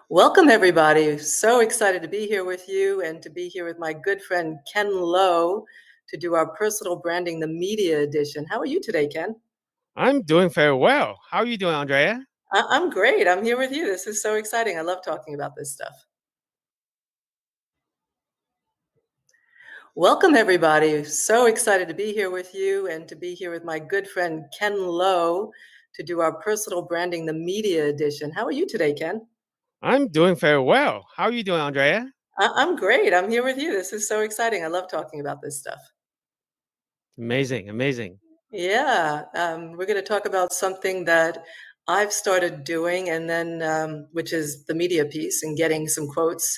Welcome, everybody. So excited to be here with you and to be here with my good friend, Ken Lowe, to do our personal branding, the media edition. How are you today, Ken? I'm doing very well. How are you doing, Andrea? I'm great. I'm here with you. This is so exciting. I love talking about this stuff. Welcome, everybody. So excited to be here with you and to be here with my good friend, Ken Lowe, to do our personal branding, the media edition. How are you today, Ken? I'm doing very well. How are you doing, Andrea? I'm great. I'm here with you. This is so exciting. I love talking about this stuff. Amazing, amazing. Yeah, we're going to talk about something that I've started doing, and then which is the media piece and getting some quotes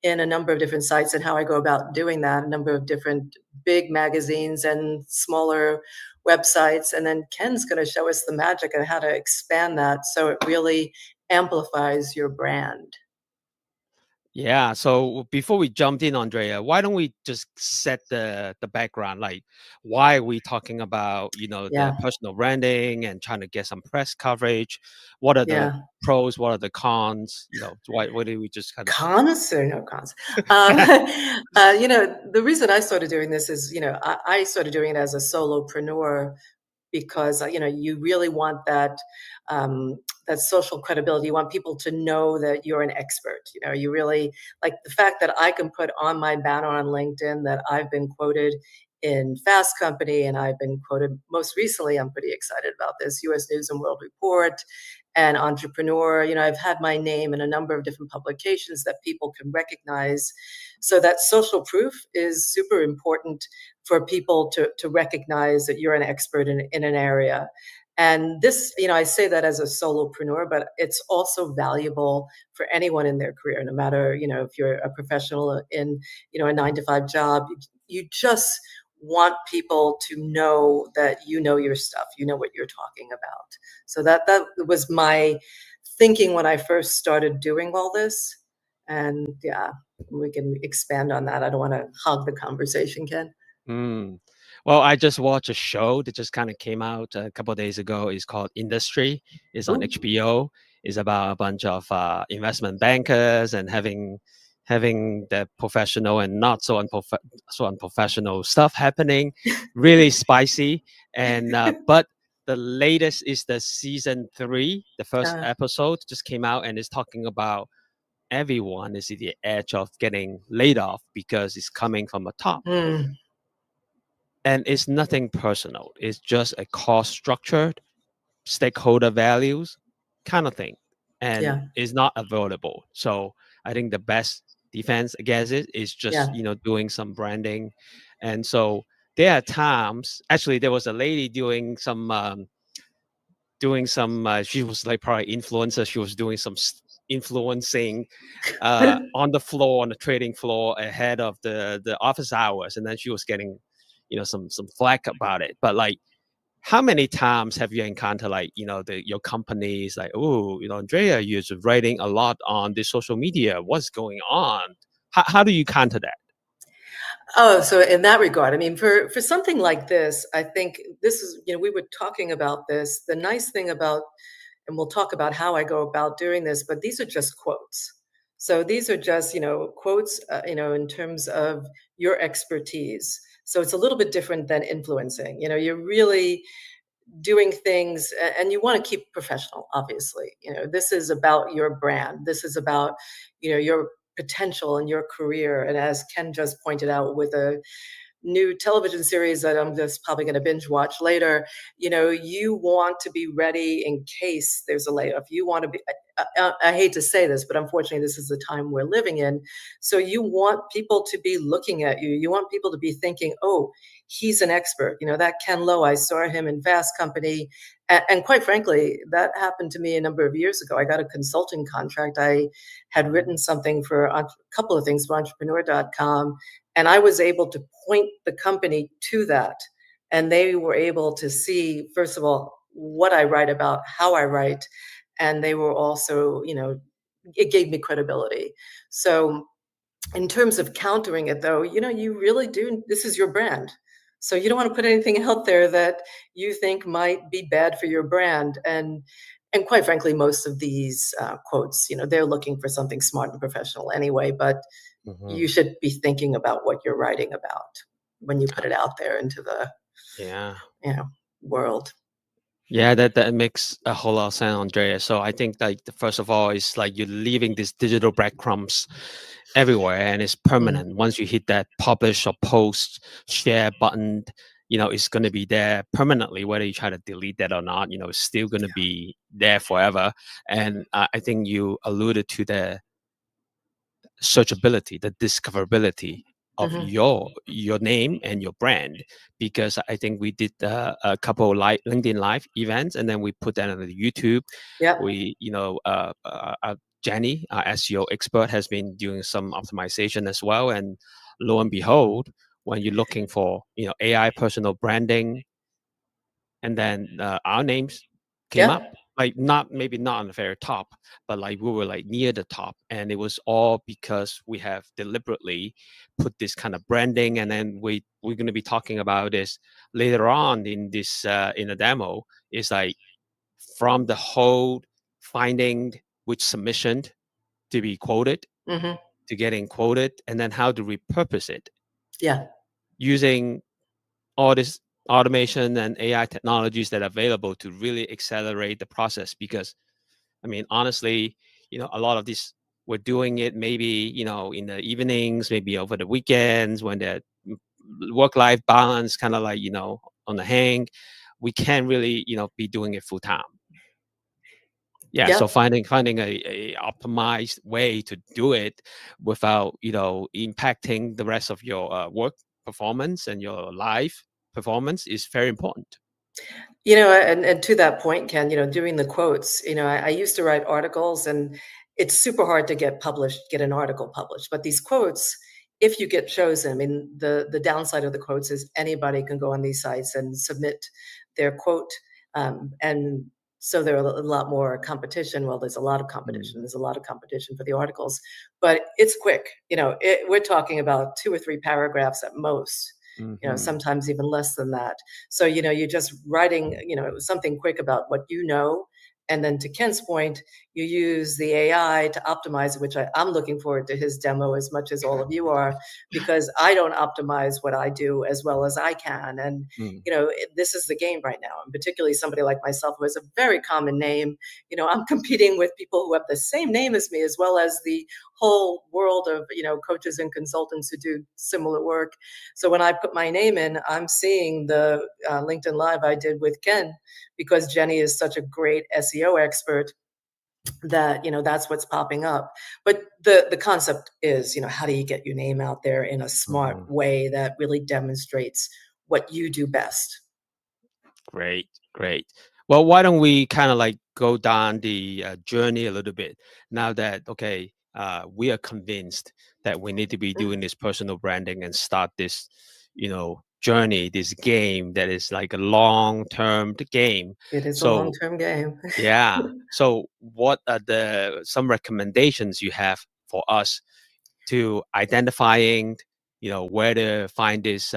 in a number of different sites and how I go about doing that. A number of different big magazines and smaller websites, and then Ken's going to show us the magic of how to expand that so it really amplifies your brand. Yeah, so before we jumped in, Andrea, why don't we just set the background? Like, why are we talking about, the Yeah, personal branding and trying to get some press coverage? What are the yeah. pros? What are the cons? Why do we just kind of Cons or no cons? The reason I started doing this is, I started doing it as a solopreneur because, you really want that social credibility. You want people to know that you're an expert. You really like the fact that I can put on my banner on LinkedIn that I've been quoted in Fast Company, and I've been quoted most recently. I'm pretty excited about this U.S. News and World Report and Entrepreneur. I've had my name in a number of different publications that people can recognize. So that social proof is super important for people to recognize that you're an expert in an area. And this, I say that as a solopreneur, but it's also valuable for anyone in their career, no matter, if you're a professional in, a 9 to 5 job, you just want people to know that you know your stuff, you know what you're talking about. So that was my thinking when I first started doing all this. And yeah, we can expand on that. I don't want to hog the conversation, Ken. Mm. Well, I just watched a show that just kind of came out a couple of days ago. It's called Industry. It's on Ooh. HBO. It's about a bunch of investment bankers and having the professional and not so unprofessional stuff happening. Really spicy. And but the latest is the season 3. The first Uh, episode just came out and it's talking about everyone is at the edge of getting laid off because it's coming from the top, mm, and it's nothing personal. It's just a cost structure, stakeholder values kind of thing, and yeah, is not available. So I think the best defense against it is just yeah. doing some branding. And so there are times, actually there was a lady doing some she was like probably influencer. She was doing some influencing on the floor, on the trading floor ahead of the office hours, and then she was getting some flack about it. But like, how many times have you encountered like your companies like, oh, Andrea, you're writing a lot on the social media, what's going on? How do you counter that? Oh, so in that regard, I mean, for something like this, I think this is, we were talking about this. The nice thing about, and we'll talk about how I go about doing this, but these are just quotes. So these are just, quotes, in terms of your expertise. So it's a little bit different than influencing. You're really doing things, and you want to keep professional, obviously. This is about your brand. This is about, your potential and your career. And as Ken just pointed out with a new television series that I'm just probably going to binge watch later, you want to be ready in case there's a layoff. You want to be, I hate to say this, but unfortunately, this is the time we're living in. So you want people to be looking at you. You want people to be thinking, oh, he's an expert. That Ken Lowe, I saw him in Fast Company. And quite frankly, that happened to me a number of years ago. I got a consulting contract. I had written something for a couple of things for entrepreneur.com, and I was able to point the company to that. And they were able to see, first of all, what I write about, how I write. And they were also, it gave me credibility. So in terms of countering it, though, you really do, this is your brand. So you don't want to put anything out there that you think might be bad for your brand. And And quite frankly, most of these quotes, they're looking for something smart and professional anyway, but you should be thinking about what you're writing about when you put it out there into the Yeah. world. Yeah, that makes a whole lot of sense, Andrea. So I think like the first of all is like you're leaving these digital breadcrumbs everywhere, and it's permanent. Once you hit that publish or post share button, it's going to be there permanently, whether you try to delete that or not. It's still going to be there forever. And I think you alluded to the searchability, the discoverability of your name and your brand, because I think we did a couple LinkedIn live events, and then we put that on the YouTube. Yeah. We Jenny, our SEO expert, has been doing some optimization as well, and lo and behold, when you're looking for AI personal branding, and then our names came up, like maybe not on the very top, but like we were like near the top, and it was all because we have deliberately put this kind of branding. And then we're going to be talking about this later on in this in a demo. Is like from the whole finding which submission to be quoted, to getting quoted, and then how to repurpose it. Yeah. Using all this automation and AI technologies that are available to really accelerate the process. Because, I mean, honestly, a lot of this, we're doing it maybe, in the evenings, maybe over the weekends when the work-life balance kind of like, on the hang. We can't really, be doing it full time. Yeah, so finding a optimized way to do it without impacting the rest of your work performance and your life performance is very important. And to that point, Ken, doing the quotes, I used to write articles, and it's super hard to get an article published. But these quotes, if you get chosen, I mean, the downside of the quotes is anybody can go on these sites and submit their quote, and so there's a lot more competition. Well, there's a lot of competition. There's a lot of competition for the articles, but it's quick. We're talking about 2 or 3 paragraphs at most. Sometimes even less than that. So, you're just writing, something quick about what and then to Ken's point, you use the AI to optimize, which I'm looking forward to his demo as much as all of you are, because I don't optimize what I do as well as I can. And, this is the game right now. And particularly somebody like myself who has a very common name, I'm competing with people who have the same name as me, as well as the whole world of, coaches and consultants who do similar work. So when I put my name in, I'm seeing the LinkedIn Live I did with Ken, because Jenny is such a great SEO expert that, that's what's popping up. But the concept is, how do you get your name out there in a smart way that really demonstrates what you do best? Great. Well, why don't we kind of like go down the journey a little bit now that, okay, we are convinced that we need to be doing this personal branding and start this, journey, this game that is like a long-term game. It is a long-term game. Yeah. So what are some recommendations you have for us to identifying, where to find these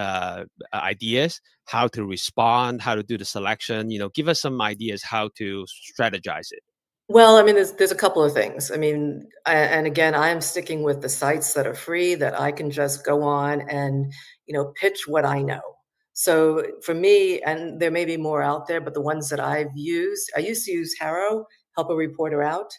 ideas, how to respond, how to do the selection, give us some ideas how to strategize it. Well, I mean, there's a couple of things. I mean, and again, I'm sticking with the sites that are free that I can just go on and, pitch what I know. So for me, and there may be more out there, but the ones that I used to use HARO, Help a Reporter Out,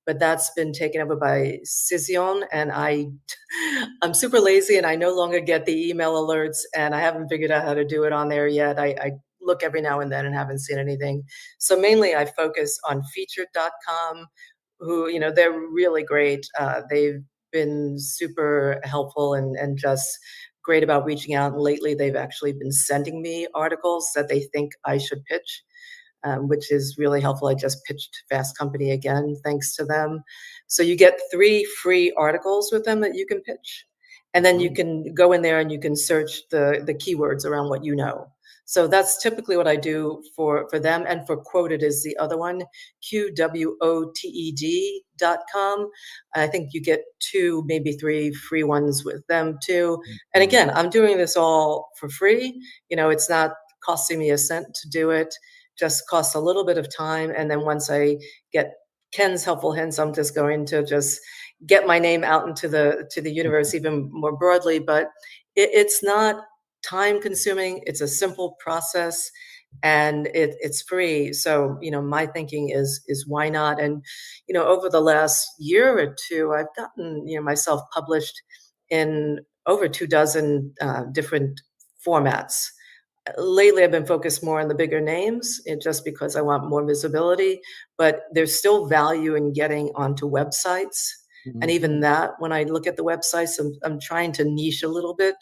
but that's been taken over by Cision, and I'm super lazy, and I no longer get the email alerts, and I haven't figured out how to do it on there yet. I look every now and then and haven't seen anything. So mainly I focus on featured.com, who, they're really great. They've been super helpful and just great about reaching out. And lately, they've actually been sending me articles that they think I should pitch, which is really helpful. I just pitched Fast Company again, thanks to them. So you get 3 free articles with them that you can pitch. And then you can go in there and you can search the keywords around what you know. So that's typically what I do for them. And for Quoted is the other one, QWOTED.com. I think you get 2, maybe 3 free ones with them too. And again, I'm doing this all for free. It's not costing me a cent to do it. just costs a little bit of time. And then once I get Ken's helpful hints, I'm just going to just get my name out into the universe even more broadly. But it's not time consuming. It's a simple process, and it's free. So, my thinking is why not? And, over the last year or two, I've gotten, myself published in over 24 different formats. Lately, I've been focused more on the bigger names, just because I want more visibility, but there's still value in getting onto websites. And even that, when I look at the websites, I'm trying to niche a little bit,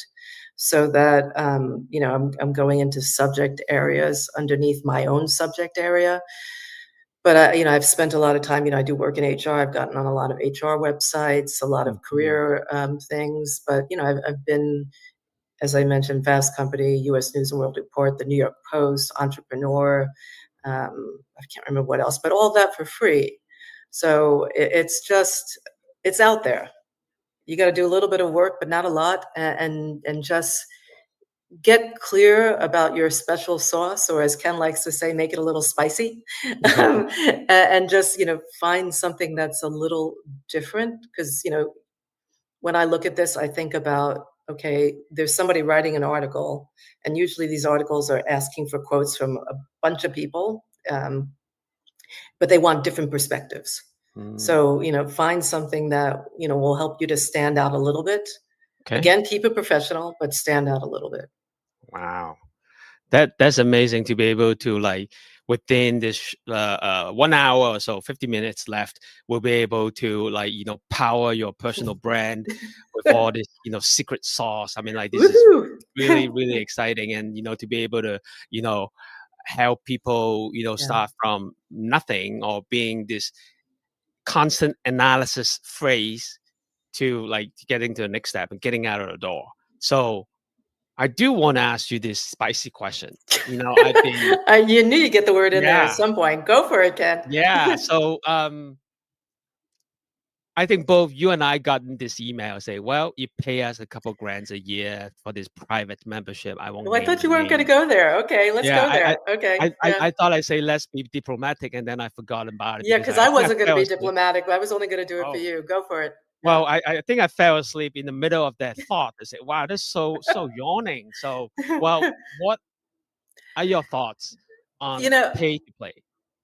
so that, I'm going into subject areas underneath my own subject area. But, I've spent a lot of time, I do work in HR. I've gotten on a lot of HR websites, a lot of career things. But, I've been, as I mentioned, Fast Company, U.S. News and World Report, the New York Post, Entrepreneur. I can't remember what else, but all that for free. So it's out there. You got to do a little bit of work, but not a lot, and just get clear about your special sauce, or as Ken likes to say, make it a little spicy, and just, find something that's a little different. Because, when I look at this, I think about, okay, there's somebody writing an article, and usually these articles are asking for quotes from a bunch of people, but they want different perspectives. So, find something that, will help you to stand out a little bit. Okay. Again, keep it professional, but stand out a little bit. Wow. That's amazing to be able to, like, within this 1 hour or so, 50 minutes left, we'll be able to, like, power your personal brand with all this, secret sauce. I mean, like, this is really, really exciting. And, to be able to, help people, start from nothing, or being this constant analysis phrase, to, like, getting to the next step and getting out of the door. So I do want to ask you this spicy question. I've been, You knew you'd get the word in there at yeah, some point. Go for it, Ken. yeah. So, I think both you and I gotten this email say, well, you pay us a couple grands a year for this private membership. I won't Well, I name thought the you weren't going to name. go there. Okay, let's Yeah, go there. Okay, yeah. I thought I'd say let's be diplomatic, and then I forgot about it Yeah, because because I I think I wasn't going to fell be asleep. diplomatic. I was only going to do it for Oh, you. Go for it. Yeah. well, I think I fell asleep in the middle of that thought. I said, wow, that's so yawning. So, well, what are your thoughts You on know, pay to play?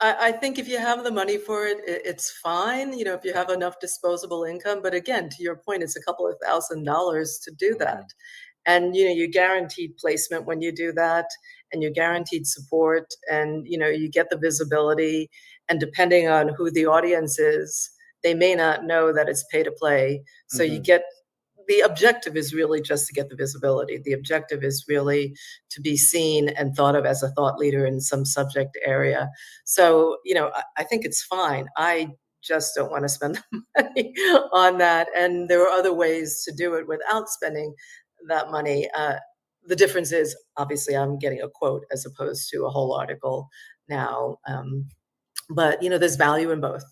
I think if you have the money for it, it's fine, if you Okay. have enough disposable income. But again, to your point, it's a couple of $1,000s to do that. And, you're guaranteed placement when you do that, and you're guaranteed support, and, you get the visibility. And depending on who the audience is, they may not know that it's pay to play. So you get, the objective is really just to get the visibility. The objective is really to be seen and thought of as a thought leader in some subject area. So, I think it's fine. I just don't want to spend the money on that. And there are other ways to do it without spending that money. The difference is, obviously, I'm getting a quote as opposed to a whole article now. But, there's value in both.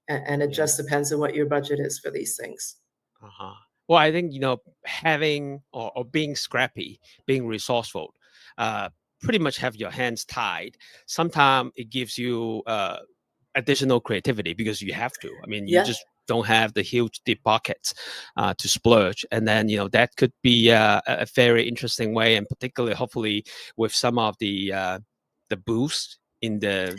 And it just depends on what your budget is for these things. Uh-huh. Well, I think, having, or being scrappy, being resourceful, uh, pretty much have your hands tied. Sometimes it gives you additional creativity because you have to. I mean, you Yeah. just don't have the huge deep pockets to splurge. And then, that could be a very interesting way, and particularly, hopefully, with some of the boost in the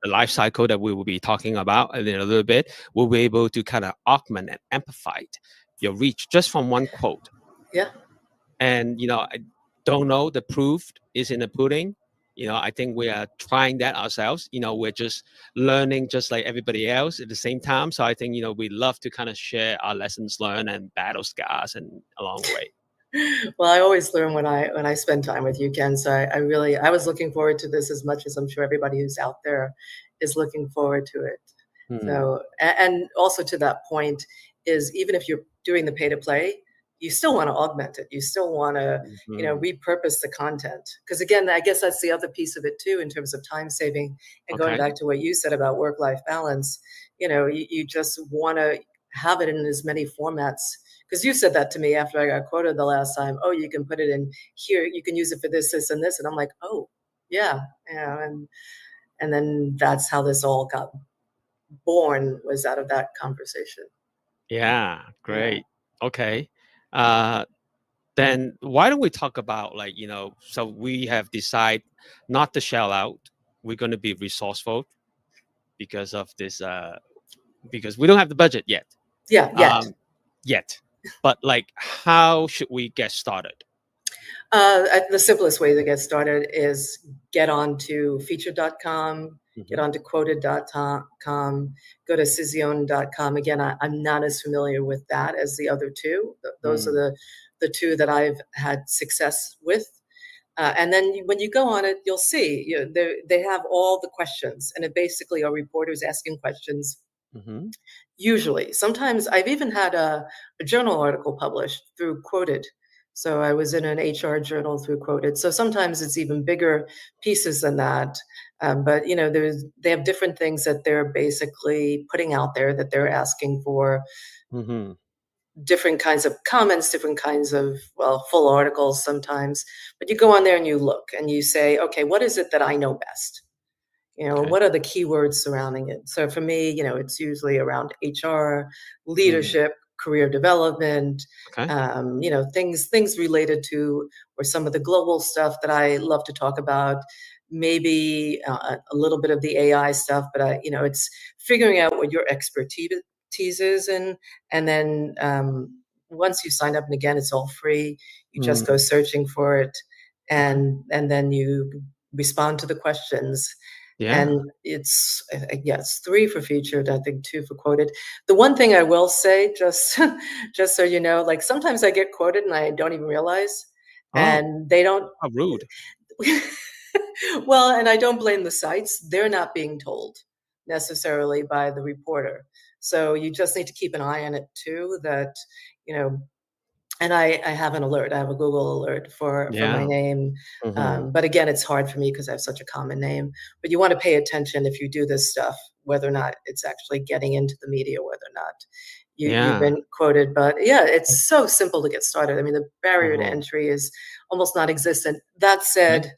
life cycle that we will be talking about in a little bit, we'll be able to kind of augment and amplify your reach just from one quote. Yeah. And, I don't know, the proof is in the pudding. I think we are trying that ourselves. We're just learning just like everybody else at the same time. So I think, we love to kind of share our lessons learned and battle scars and along the way. Well, I always learn when I spend time with you, Ken. So I was looking forward to this as much as I'm sure everybody who's out there is looking forward to it. So, and also to that point is, even if you're doing the pay to play, you still want to augment it. You still want to, repurpose the content. Because again, I guess that's the other piece of it too, in terms of time saving, and going back to what you said about work-life balance. You just want to have it in as many formats. Because you said that to me after I got quoted the last time. Oh, you can put it in here. You can use it for this, this, and this. And I'm like, oh, Yeah, yeah, and then that's how this all got born, was out of that conversation. Yeah, Yeah. great. Okay. Uh, then why don't we talk about, like, so we have decided not to shell out. We're going to be resourceful because of this, because we don't have the budget yet. Yeah, yet. Yet. But like, how should we get started? The simplest way to get started is get onto featured.com, get Hmm. onto quoted.com, go to Cizione.com. Again, I'm not as familiar with that as the other two. Those are Mm. the two that I've had success with. And then when you go on it, you'll see they have all the questions, and it basically are reporters asking questions. Hmm. Usually, sometimes I've even had a journal article published through Quoted. So I was in an HR journal through Quoted. So sometimes it's even bigger pieces than that. But they have different things that they're basically putting out there that they're asking for, Hmm. different kinds of comments, different kinds of, well, full articles sometimes. But you go on there and you look and you say, okay, what is it that I know best? Okay. What are the keywords surrounding it? So for me, it's usually around HR, Mm. leadership, career development, Okay. things related to, or some of the global stuff that I love to talk about. Maybe a little bit of the AI stuff, but it's figuring out what your expertise is in, and then once you sign up, and again, it's all free. You just go Mm. searching for it, Okay. and then you respond to the questions. Yeah. And it's yes, 3 for featured, I think 2 for quoted. The one thing I will say, just just so you know, like sometimes I get quoted and I don't even realize, Oh, and they don't. how rude. Well, and I don't blame the sites. They're not being told necessarily by the reporter. So you just need to keep an eye on it too, that, you know, and I have an alert. I have a Google alert for my Yeah. name. Hmm. But again, it's hard for me because I have such a common name. But you want to pay attention if you do this stuff, whether or not it's actually getting into the media, whether or not you've Yeah. been quoted. But yeah, it's so simple to get started. I mean, the barrier to Hmm. entry is almost non-existent. That Okay. said,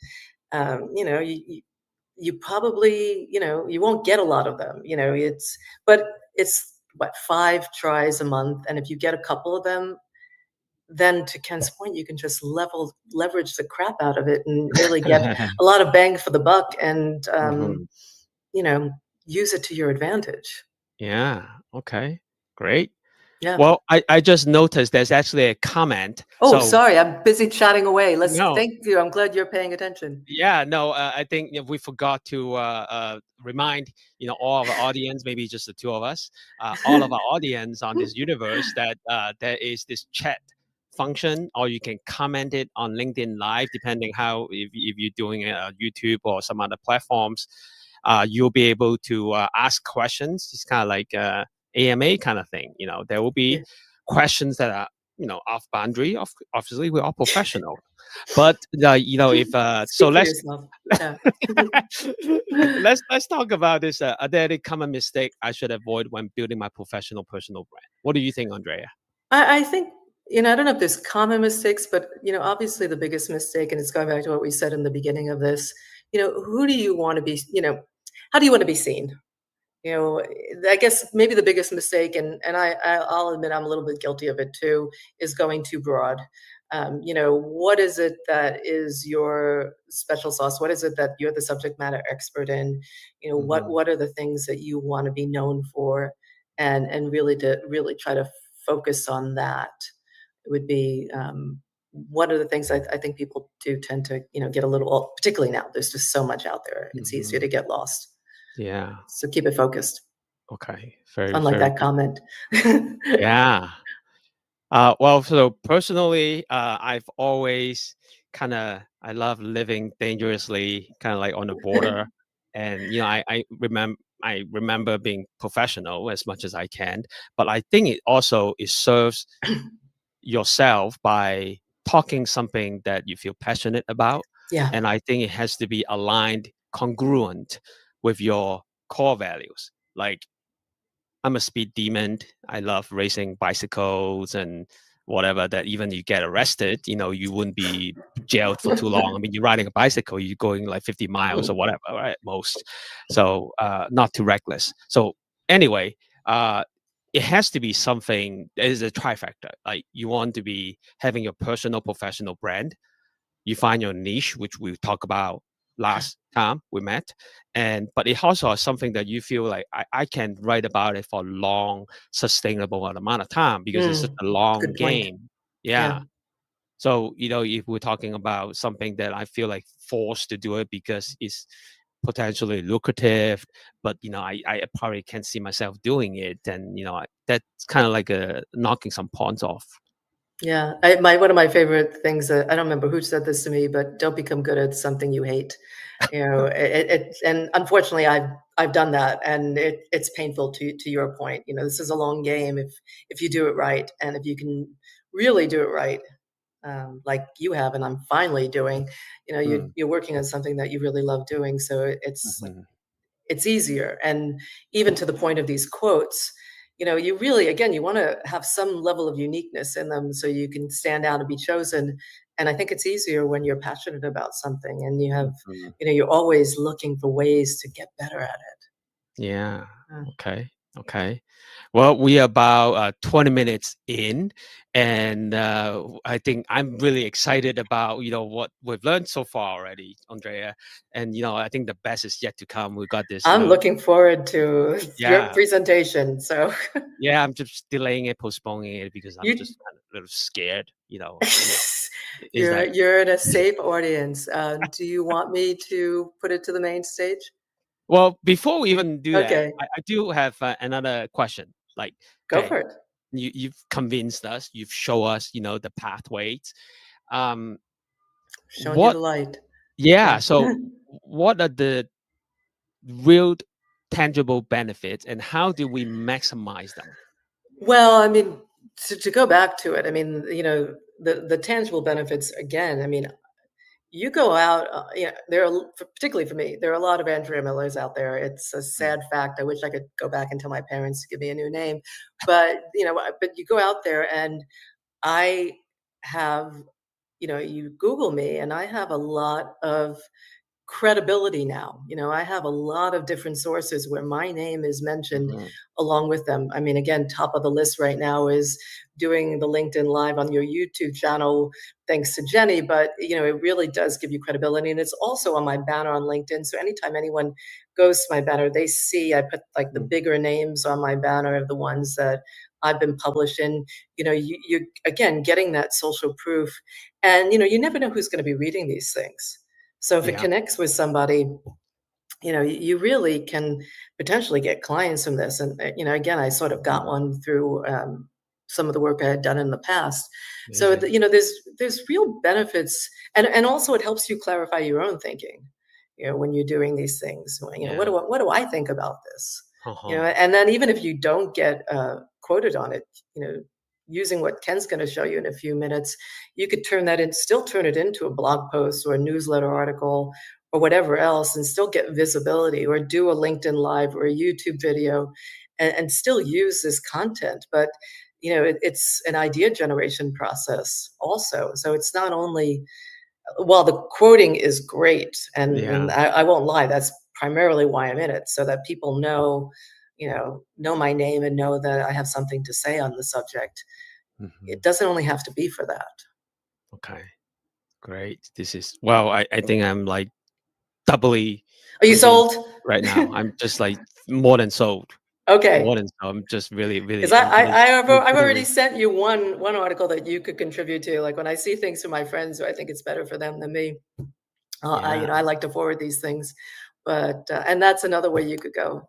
you probably, you won't get a lot of them. But it's what, 5 tries a month, and if you get a couple of them, then to Ken's point, you can just leverage the crap out of it and really get a lot of bang for the buck, and Hmm. you know use it to your advantage. Yeah. Okay. Great. Yeah. Well, I just noticed there's actually a comment. Oh, So sorry, I'm busy chatting away. no, Thank you. I'm glad you're paying attention. yeah, no, I think, we forgot to remind, all of our audience, maybe just the two of us, all of our audience on this universe, that there is this chat function, or you can comment it on LinkedIn Live, depending how, if you're doing it on YouTube or some other platforms, you'll be able to ask questions. It's kind of like AMA kind of thing. There will Yeah. be questions that are, off boundary. Obviously, we're all professional. But if so, Speak for yourself. Yeah. let's talk about this. Are there any common mistake I should avoid when building my professional personal brand? What do you think, Andrea? I think, I don't know if there's common mistakes, but, obviously the biggest mistake, and it's going back to what we said in the beginning of this, who do you want to be, how do you want to be seen? You know, I guess maybe the biggest mistake, and I'll admit I'm a little bit guilty of it too, is going too broad. What is it that is your special sauce? What is it that you're the subject matter expert in? Hmm. What are the things that you want to be known for, and really to really try to focus on that. It would be one of the things I think people do tend to get a little, particularly now. There's just so much out there. It's easier Hmm. to get lost. Yeah. So keep it focused. Okay. Very, Unlike very that good. comment. Yeah. Well, so personally, I've always I love living dangerously, kind of like on the border, and I remember being professional as much as I can, but I think it serves yourself by talking something that you feel passionate about, Yeah. and I think it has to be aligned, congruent with your core values. Like, I'm a speed demon. I love racing bicycles and whatever, that even you get arrested, you wouldn't be jailed for too long. I mean, you're riding a bicycle, you're going like 50 miles or whatever, right? At most. So not too reckless. So anyway, it has to be something that is a trifecta. Like you want to be having your personal professional brand. You find your niche, which we talked about last time we met, but it also is something that you feel like I can write about it for a long, sustainable amount of time because it's such a long Good point. game. Yeah. Yeah. So if we're talking about something that I feel like forced to do it because it's potentially lucrative, but I probably can't see myself doing it, then that's kind of like a knocking some points off. Yeah, one of my favorite things, I don't remember who said this to me, but don't become good at something you hate. And unfortunately, I've done that, and it's painful to your point. This is a long game if you do it right, and if you can really do it right, like you have, and I'm finally doing. You're working on something that you really love doing, so it's like Mhm. it's easier. And even to the point of these quotes, you really, again, you want to have some level of uniqueness in them so you can stand out and be chosen. And I think it's easier when you're passionate about something and you have, Mhm. you're always looking for ways to get better at Yeah. it. Okay. Okay. Well, we are about 20 minutes in, and I think I'm really excited about what we've learned so far already, Andrea. And I think the best is yet to come. We got this, I'm looking forward to your yeah, presentation. So yeah. I'm just delaying it, postponing it because I'm you just kind of a little scared. Is you're that you're in a safe audience. Do you want me to put it to the main stage? well? Before we even do that, Okay, I do have another question. Like, go okay, for it. you've convinced us, you've shown us, the pathways. Um, Showing you what the light. Yeah, Yeah. so what are the real tangible benefits and how do we maximize them? Well, I mean, to go back to it, I mean, the tangible benefits again, I mean, you go out, there are, particularly for me, there are a lot of Andrea Millers out there. It's a Mm, sad fact. I wish I could go back and tell my parents to give me a new name, but you go out there and I have, you Google me and I have a lot of credibility now. I have a lot of different sources where my name is mentioned mhm, along with them. I mean, again, top of the list right now is doing the LinkedIn Live on your YouTube channel, thanks to Jenny. But, it really does give you credibility. And it's also on my banner on LinkedIn. So anytime anyone goes to my banner, they see I put like the mm, bigger names on my banner of the ones that I've been published in. You're, again, getting that social proof. And, you never know who's going to be reading these things. So if it yeah. connects with somebody, you really can potentially get clients from this. And, again, I sort of got Mm, one through some of the work I had done in the past. So, amazing. there's real benefits. And also it helps you clarify your own thinking, when you're doing these things. Yeah. What do I think about this? Uh-huh. And then even if you don't get quoted on it, using what Ken's going to show you in a few minutes, you could still turn it into a blog post or a newsletter article or whatever else and still get visibility, or do a LinkedIn Live or a YouTube video and still use this content. But, it's an idea generation process also. So it's not only, well, the quoting is great. And Yeah. I won't lie, that's primarily why I'm in it, so that people know my name and know that I have something to say on the subject. Mhm. It doesn't only have to be for that. Okay. Great. This is well, I think I'm like doubly Are you convinced sold? right now. I'm just like more than sold. Okay. More than sold. I'm just really, Because really I've already really sent you one article that you could contribute to. Like when I see things from my friends who I think it's better for them than me, yeah. I like to forward these things. But and that's another way you could go.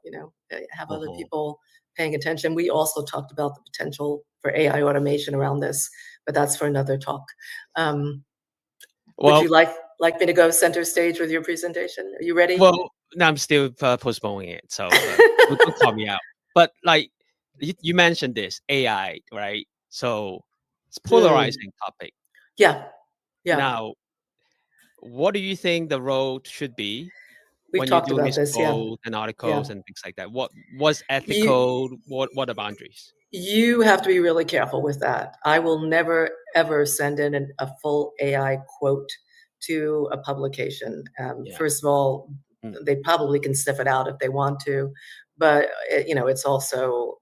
Have other Uh-huh. people paying attention. We also talked about the potential for AI automation around this, but that's for another talk. Um, would you Well, like me to go center stage with your presentation? Are you ready? Well, no, I'm still postponing it, so don't call me out. But like you mentioned this AI, right? So it's Mm, polarizing topic. yeah, yeah. Now, what do you think the role should be We've when you're talked doing about these this. Yeah, posts and yeah. articles and things like that? What's You ethical? What are boundaries? You have to be really careful with that. I will never, ever send in a full AI quote to a publication. Yeah. First of all, Mm, they probably can sniff it out if they want to, but it's also,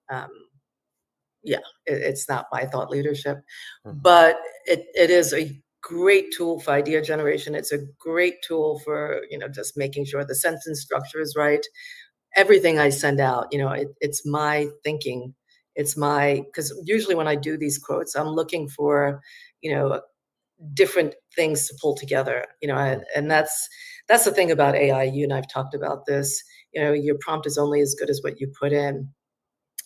yeah, it's not my thought leadership. mhm. But it is a great tool for idea generation. It's a great tool for, just making sure the sentence structure is right. Everything I send out, it's my thinking. Because usually when I do these quotes, I'm looking for, you know, different things to pull together, and Mhm. that's the thing about AI. You and I've talked about this. Your prompt is only as good as what you put in.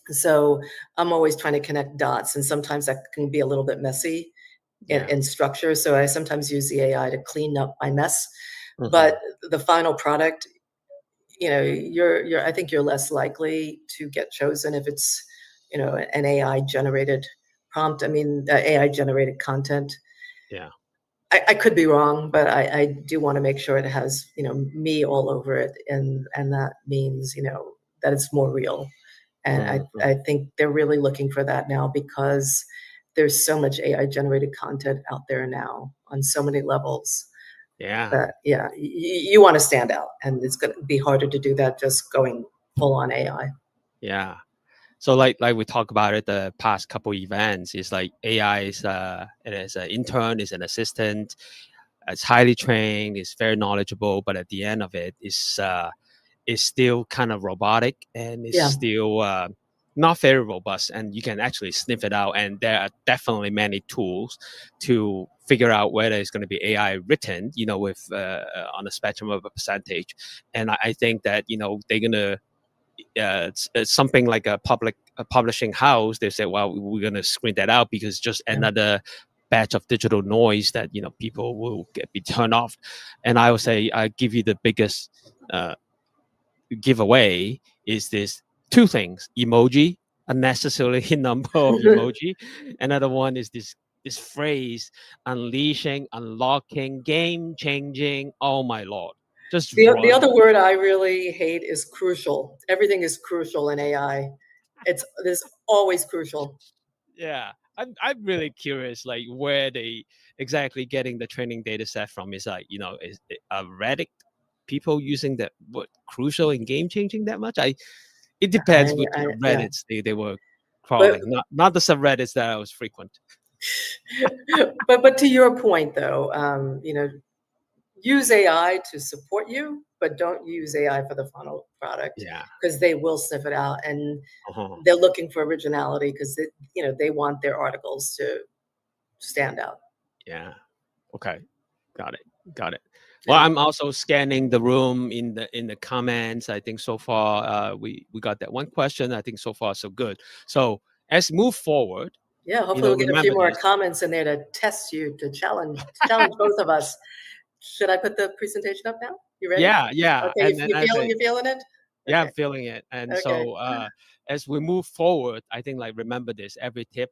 So I'm always trying to connect dots, and sometimes that can be a little bit messy in, Yeah. in structure. So I sometimes use the AI to clean up my mess. But Mhm. the final product, I think you're less likely to get chosen if it's, an AI generated prompt. I mean, AI generated content. Yeah. I could be wrong, but I do want to make sure it has, me all over it, and that means, that it's more real. And I Mhm. think they're really looking for that now because there's so much AI generated content out there now on so many levels Yeah. that, yeah, you want to stand out, and it's going to be harder to do that just going full on AI. Yeah. So like we talked about it the past couple events, is like AI it is an intern, is an assistant, it's highly trained, it's very knowledgeable, but at the end of it is still kind of robotic and is Yeah. still not very robust, and you can actually sniff it out. And there are definitely many tools to figure out whether it's going to be AI written, with on a spectrum of a percentage. And I think that they're gonna it's something like a publishing house. They say, well, we're gonna screen that out because just Yeah. another batch of digital noise that people will be turned off. And I would say I give you the biggest uh, giveaway is this two things: emoji, unnecessarily number of emoji. Another one is this phrase: unleashing, unlocking, game changing. Oh my lord, just The run. other word I really hate is crucial. Everything is crucial in AI. It's always crucial. Yeah, I'm really curious, like where they exactly getting the training data set from. Is like is Reddit people using that word crucial and game changing that much? It depends which Yeah. Reddits they were But crawling, not the subreddits that I was frequent. but to your point though, use AI to support you, but don't use AI for the final product Yeah. because they will sniff it out, and Uh-huh. they're looking for originality because they want their articles to stand out. Yeah. Okay. Got it. Got it. Well, Yeah. I'm also scanning the room in the comments. I think so far we got that one question. I think so far so good. So as move forward, Yeah, hopefully we'll get a few remember more this. comments in there to test you, to challenge both of us. Should I put the presentation up now? You ready? Yeah, yeah. Okay, And then I say, you feeling it? yeah, I'm Okay. feeling it. And Okay. so as we move forward, I think like remember this: every tip,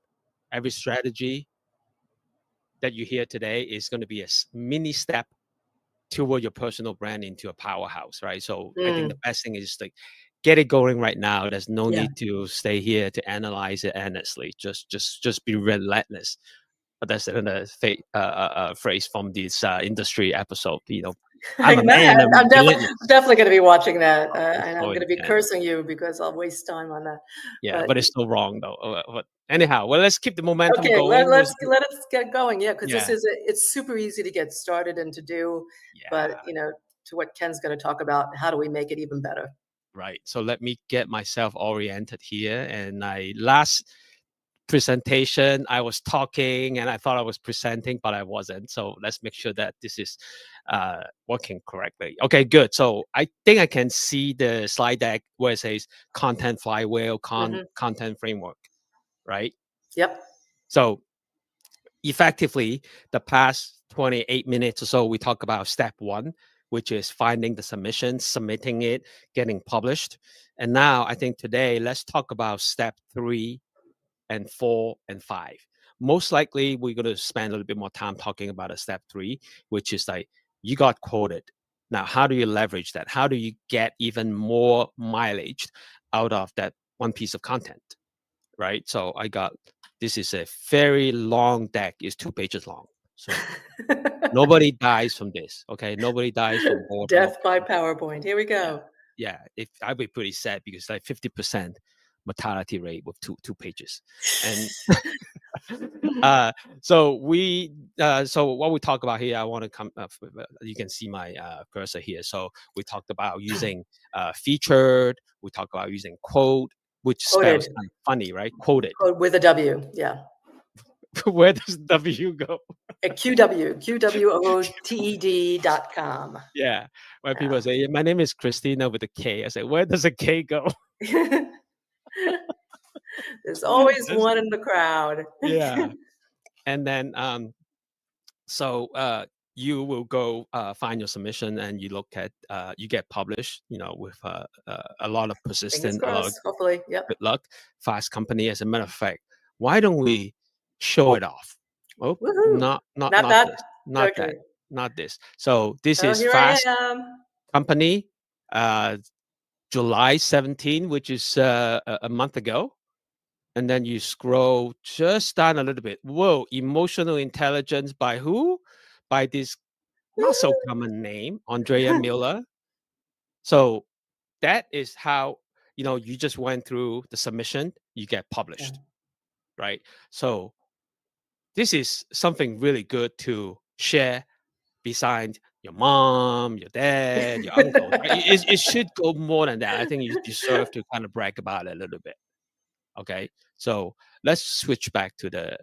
every strategy that you hear today is going to be a mini step toward your personal brand into a powerhouse, right? So I think the Mm, best thing is like get it going right now. There's no yeah. need to stay here to analyze it endlessly. Just be relentless. But that's another phrase from this industry episode. I'm a man. I'm I'm relentless. definitely going to be watching that, It's and I'm so going to be intense. cursing you because I'll waste time on that. Yeah, But but it's still wrong though. But anyhow, well, let's keep the momentum okay, going. let us get going. Yeah, because Yeah, it's super easy to get started and to do, but yeah, to what Ken's going to talk about, how do we make it even better? right. So let me get myself oriented here. And I last presentation I was talking and I thought I was presenting, but I wasn't. So let's make sure that this is working correctly. Okay, good. So I think I can see the slide deck where it says content flywheel, Hmm. content framework, right? Yep. So effectively, the past 28 minutes or so, we talk about step one, which is finding the submission, submitting it, getting published. And now I think today, let's talk about step 3 and 4 and 5. Most likely, we're going to spend a little bit more time talking about a step 3, which is like you got quoted. Now, how do you leverage that? How do you get even more mileage out of that one piece of content? right? So I got, this is a very long deck. It's 2 pages long. So nobody dies from this. Okay. Nobody dies from boredom of Death by PowerPoint. Here we yeah. go. Yeah. If I'd be pretty sad because like 50% mortality rate with two pages. And so we so what we talk about here, I want to come you can see my cursor here. So we talked about using featured, we talked about using quote, which spells Quoted. kind of funny, right? Quoted. Quote with a W. Yeah. Where does W go? At QWOTED.com. Yeah. When Yeah. people say, my name is Christina with a K, I say, where does a K go? There's always one in the crowd. Yeah. And then so you will go find your submission and you look at you get published, with a lot of Fingers persistent, a lot of crossed. Hopefully. Yep. good luck. Fast company. As a matter of fact, why don't we show it off? Oh, Woohoo. not Not that. this, not that, Okay. not this. So this Oh, is here I Fast am. Company, July 17, which is a month ago. And then you scroll just down a little bit. Whoa, emotional intelligence by who? By this not so common name, Andrea Miller. So that is how, you just went through the submission, you get Yeah. published, right? So this is something really good to share beside your mom, your dad, your uncle. Right? It should go more than that. I think you deserve to kind of brag about it a little bit. Okay. So let's switch back to the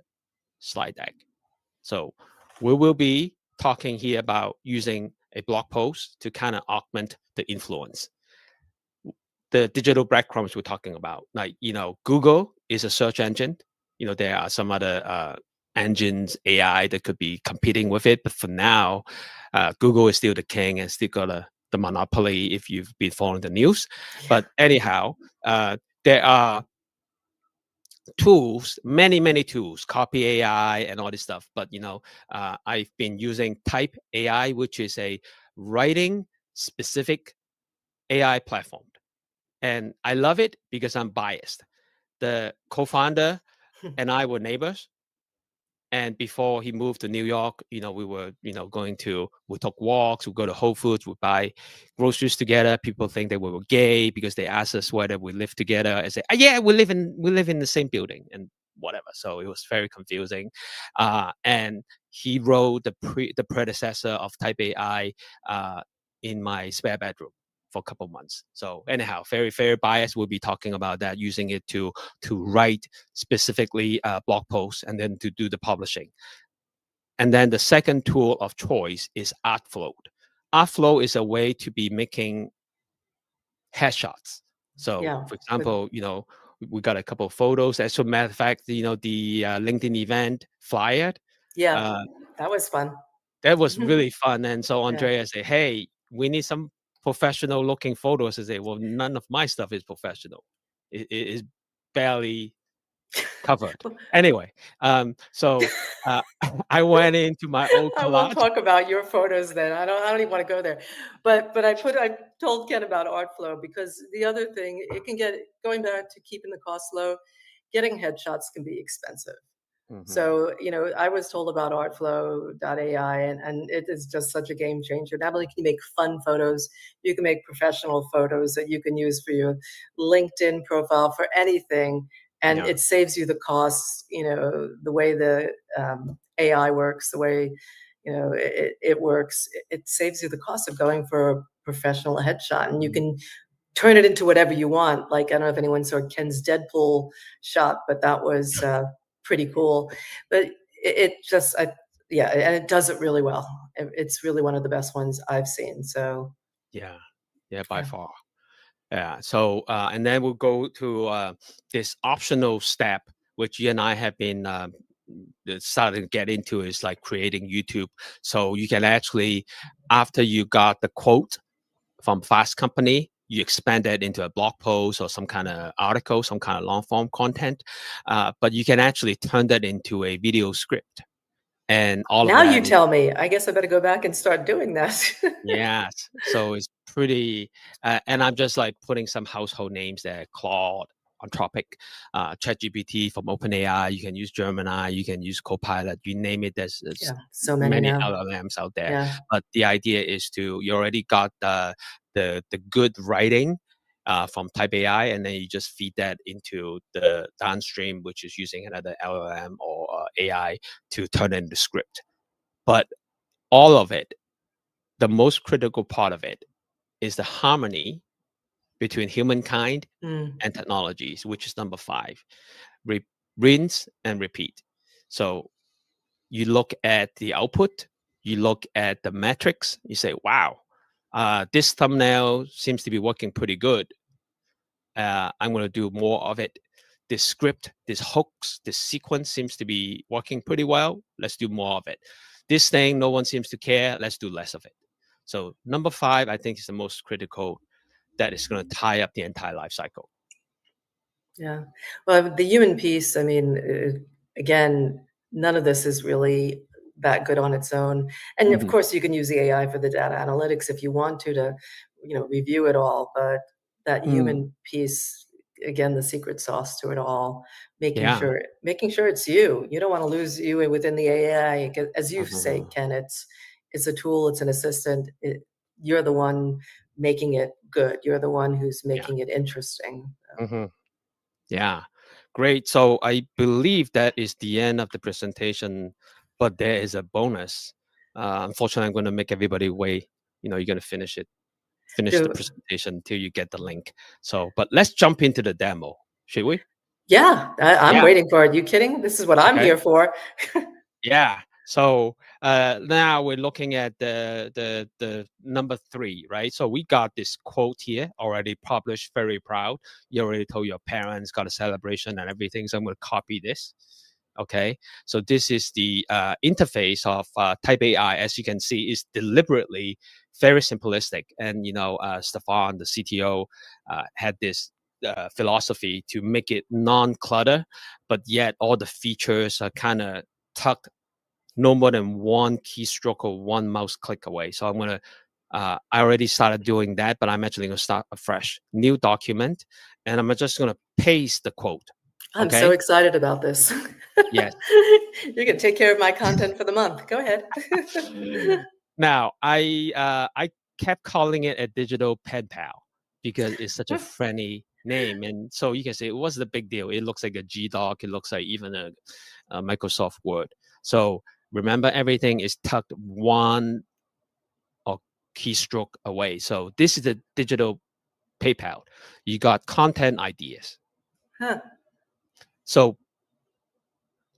slide deck. So we will be talking here about using a blog post to kind of augment the influence. The digital breadcrumbs we're talking about, like, Google is a search engine. There are some other engines, AI that could be competing with it. But for now, Google is still the king and still got the monopoly if you've been following the news. But anyhow, there are tools, many tools, copy AI and all this stuff. But I've been using Type AI, which is a writing specific AI platform, and I love it because I'm biased. The co-founder and I were neighbors, and before he moved to New York, we were, we took walks, we go to Whole Foods, we buy groceries together. People think that we were gay because they asked us whether we live together. I say, yeah, we live in the same building and whatever. So it was very confusing. And he wrote the predecessor of Type AI in my spare bedroom for a couple months. So anyhow, very, very biased. We'll be talking about that, using it to write specifically blog posts and then to do the publishing. And then the second tool of choice is Artflow. Artflow is a way to be making headshots. So Yeah. for example, we got a couple of photos. As a matter of fact, the LinkedIn event flyer. Yeah. That was fun. That was really fun. And so Yeah. Andrea said, hey, we need some professional looking photos. I say, well, none of my stuff is professional. It is barely covered. Anyway, so I went into my old I won't collage. talk about your photos then. I don't even want to go there. But I told Ken about Artflow because the other thing, it can get, going back to keeping the costs low, getting headshots can be expensive. So, I was told about Artflow.ai and it is just such a game changer. Not only can you make fun photos, you can make professional photos that you can use for your LinkedIn profile, for anything. And Yeah. it saves you the costs, the way the AI works, the way, it works. It saves you the cost of going for a professional headshot. And you can turn it into whatever you want. Like, I don't know if anyone saw Ken's Deadpool shot, but that was pretty cool. But it just, yeah, and it does it really well. It's really one of the best ones I've seen. So Yeah, by far. Yeah. So and then we'll go to this optional step, which you and I have been starting to get into, is like creating YouTube. So you can actually, after you got the quote from Fast Company, you expand that into a blog post or some kind of article, some kind of long form content. But you can actually turn that into a video script. And all of now that you tell me. I guess I better go back and start doing that. yes. So it's pretty, and I'm just like putting some household names there: Claude, Anthropic, ChatGPT from OpenAI. You can use Gemini. You can use Copilot. You name it. There's so many now. LLMs out there. But the idea is you already got the good writing from Type AI, and then you just feed that into the downstream, which is using another LLM or AI to turn in the script. But all of it, the most critical part of it, is the harmony between humankind and technologies, which is number 5. Rinse and repeat. So you look at the output, you look at the metrics, you say, wow, this thumbnail seems to be working pretty good. I'm going to do more of it. This script, this hooks, this sequence seems to be working pretty well. Let's do more of it. This thing, no one seems to care. Let's do less of it. So number 5, I think, is the most critical, that is going to tie up the entire life cycle. Yeah. Well, the human piece, I mean, again, none of this is really that good on its own. And of course, you can use the AI for the data analytics if you want to review it all. But that human piece, again, the secret sauce to it all, making sure it's you. You don't want to lose you within the AI. As you say, Ken, it's a tool, it's an assistant. You're the one making it good. You're the one who's making it interesting. Yeah, great. So I believe that is the end of the presentation, but there is a bonus. Unfortunately, I'm going to make everybody wait. You're going to finish the presentation until you get the link. So, but let's jump into the demo, should we? Yeah, I'm waiting for it. You kidding? This is what I'm here for. Yeah. So now we're looking at the number 3, right? So we got this quote here already published. Very proud. You already told your parents, got a celebration and everything. So I'm going to copy this. Okay. So this is the interface of Type AI. As you can see, is deliberately very simplistic. And Stefan, the CTO, had this philosophy to make it non-clutter, but yet all the features are kind of tucked no more than one keystroke or one mouse click away. So I'm going to, I already started doing that, but I'm actually going to start a fresh new document, and I'm just going to paste the quote. I'm so excited about this. Yes. You can take care of my content for the month. Go ahead. Now, I kept calling it a digital pen pal because it's such a friendly name. And so you can say, what's the big deal? It looks like a G-Doc. It looks like even a Microsoft Word. So remember, everything is tucked one or keystroke away. So this is the digital PayPal. You got content ideas. So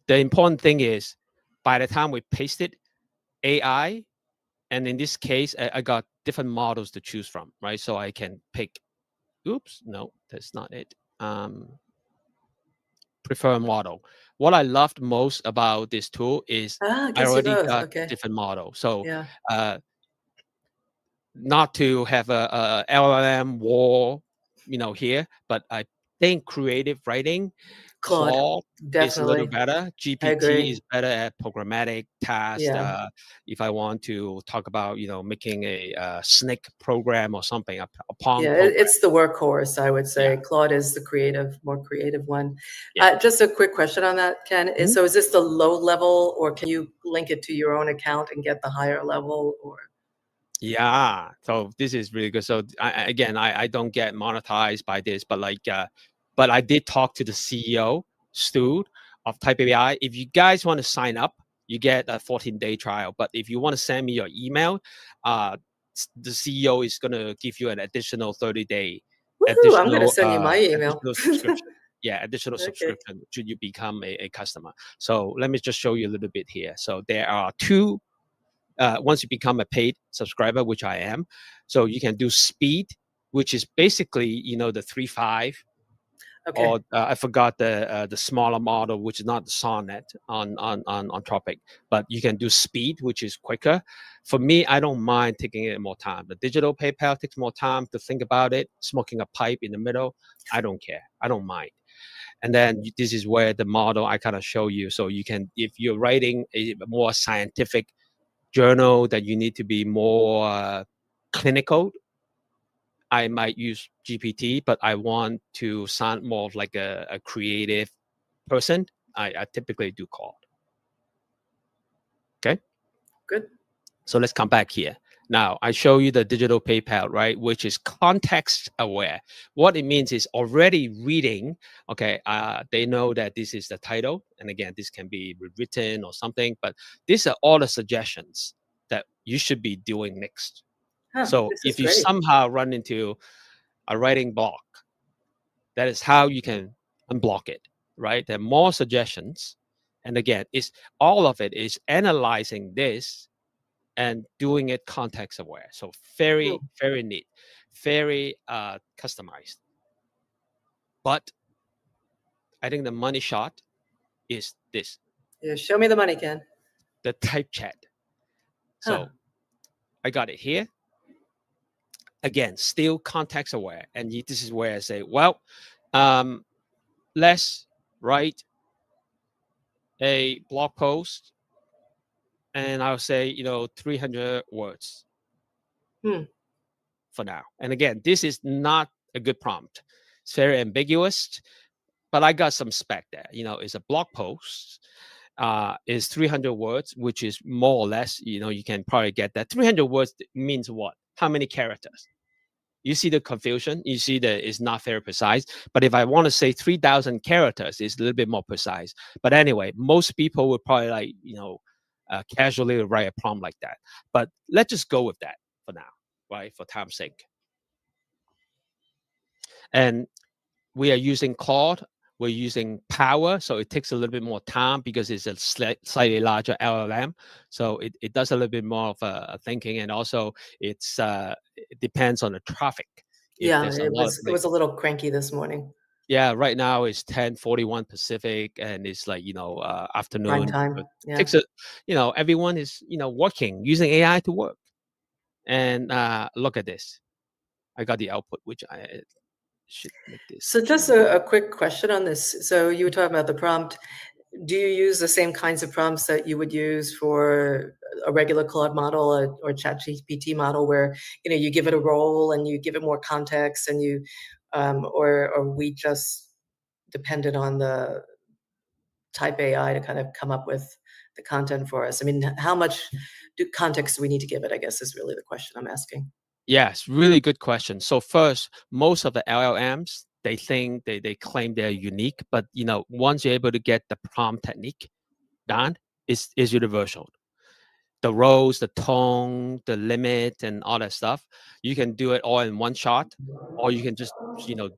the important thing is, by the time we paste it, AI, and in this case, I got different models to choose from, right? So I can pick, oops, no, that's not it. Prefer model. What I loved most about this tool is I already got different models. So not to have a LLM war, here, but I think creative writing, Claude is a little better. GPT is better at programmatic tasks. If I want to talk about, making a snake program or something, a Pong program. It's the workhorse, I would say. Claude is the more creative one. Just a quick question on that, Ken. So is this the low level, or can you link it to your own account and get the higher level? Or yeah, so this is really good. So I don't get monetized by this, but but I did talk to the CEO, Stu, of Type AI. If you guys want to sign up, you get a 14-day trial. But if you want to send me your email, the CEO is going to give you an additional 30-day. I'm going to send you my email. Additional subscription. Yeah, additional subscription should you become a customer. So let me just show you a little bit here. So there are 2. Once you become a paid subscriber, which I am, so you can do speed, which is basically the 3.5, or I forgot the smaller model, which is not the Sonnet on Anthropic, but you can do speed, which is quicker. For me, I don't mind taking it more time. The digital PayPal takes more time to think about it. Smoking a pipe in the middle, I don't care. I don't mind. And then this is where the model I kind of show you. So you can, if you're writing a more scientific journal that you need to be more clinical, I might use GPT, but I want to sound more of like a creative person, I typically do Claude. Okay. Good. So let's come back here. Now, I show you the digital PayPal, right, which is context aware. What it means is already reading, okay, they know that this is the title. And again, this can be rewritten or something, but these are all the suggestions that you should be doing next. Huh, So this is if you great. somehow run into a writing block, that is how you can unblock it, right? There are more suggestions. And again, it's all of it is analyzing this and doing it context aware. So very, Hmm. very neat, very customized. But I think the money shot is this, Yeah, show me the money, Ken. the type chat. Huh. So I got it here. Again, still context aware. And this is where I say, well, let's write a blog post, and I'll say, 300 words Hmm. for now. And again, this is not a good prompt. It's very ambiguous, but I got some spec there. It's a blog post, is 300 words, which is more or less, you can probably get that. 300 words means what? How many characters? You see the confusion. You see that it's not very precise. But if I want to say 3,000 characters, it's a little bit more precise. But anyway, most people would probably like, casually write a prompt like that. But let's just go with that for now, right? For time's sake. And we are using Claude. We're using Power, so it takes a little bit more time because it's a slightly larger LLM. So it does a little bit more of a thinking, and also it depends on the traffic. If Yeah, there's a it lot of was it was a little cranky this morning. yeah, right now it's 10:41 Pacific, and it's like Prime afternoon. time. But Yeah. takes a everyone is working using AI to work, and look at this. I got the output, which I should make this So just bigger. a quick question on this. So you were talking about the prompt. Do you use the same kinds of prompts that you would use for a regular Claude model or ChatGPT model, where you give it a role and you give it more context, and or we just depended on the type AI to kind of come up with the content for us? I mean, how much context do we need to give it, I guess, is really the question I'm asking. Yes, really good question. So first, most of the LLMs, they think they claim they're unique, but once you're able to get the prompt technique done, is universal. The roles, the tone, the limit, and all that stuff, you can do it all in one shot, or you can just